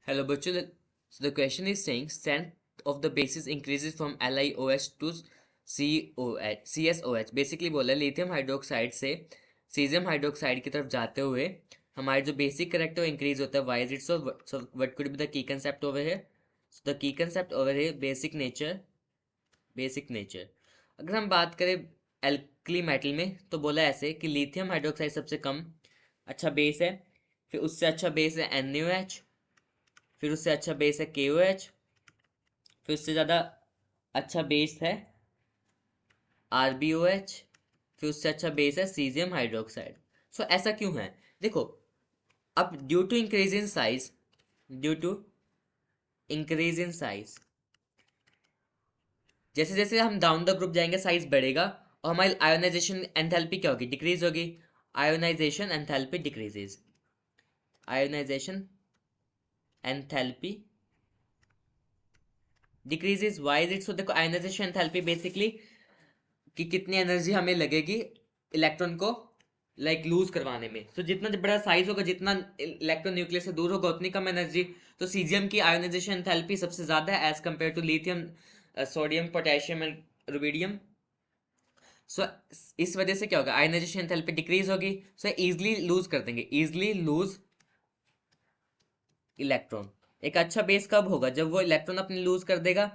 Hello, bachcho. So the question is saying strength of the bases increases from LiOH to COH, CSOH. Basically बोला है lithium hydroxide से caesium hydroxide की तरफ जाते हुए हमारे जो बेसिक करेक्टर वो इंक्रीज होता है. Why is it so what could be the key concept over here? So the key concept over here basic nature. Basic nature अगर हम बात करें एल्कली मेटल में तो बोला ऐसे कि लिथियम हाइड्रोक्साइड सबसे कम अच्छा बेस है, फिर उससे अच्छा बेस है NaOH, फिर उससे अच्छा बेस है KOH, फिर उससे ज़्यादा अच्छा बेस है RbOH, फिर उससे अच्छा बेस है सीजियम हाइड्रोक्साइड. सो ऐसा क्यों है? देखो, अब due to increase in size, due to increase in size, जैसे जैसे हम डाउन द ग्रुप जाएंगे साइज बढ़ेगा और हमारी आयोनाइजेशन एंथैल्पी क्या होगी? डिक्रीज होगी. Ionization enthalpy decreases. Ionization enthalpy decreases. Why is it so? देखो, आयोनाइजेशन एंथैल्पी बेसिकली कि कितनी एनर्जी हमें लगेगी इलेक्ट्रॉन को लूज करवाने में. तो जितना बड़ा साइज होगा, जितना इलेक्ट्रॉन न्यूक्लियस से दूर होगा, उतनी कम एनर्जी. तो सीजियम की आयोनाइजेशन एंथैल्पी सबसे ज्यादा है as compared to lithium, sodium, potassium and rubidium. So इस वजह से क्या होगा? आयोनाइजेशन एंथैल्पी डिक्रीज होगी. सो इजिली लूज कर देंगे, इजिली लूज इलेक्ट्रॉन. एक अच्छा बेस कब होगा? जब वो इलेक्ट्रॉन अपने लूज कर देगा,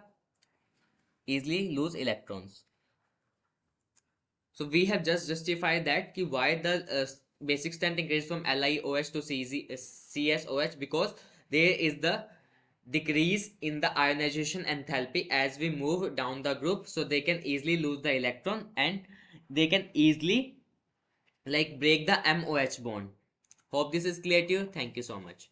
easily loose electrons. So we have just justified that कि why the basic strength increase from LiOH to CSOH, because there is the decrease in the ionization enthalpy as we move down the group, so they can easily lose the electron and they can easily break the MOH bond. Hope this is clear to you. Thank you so much.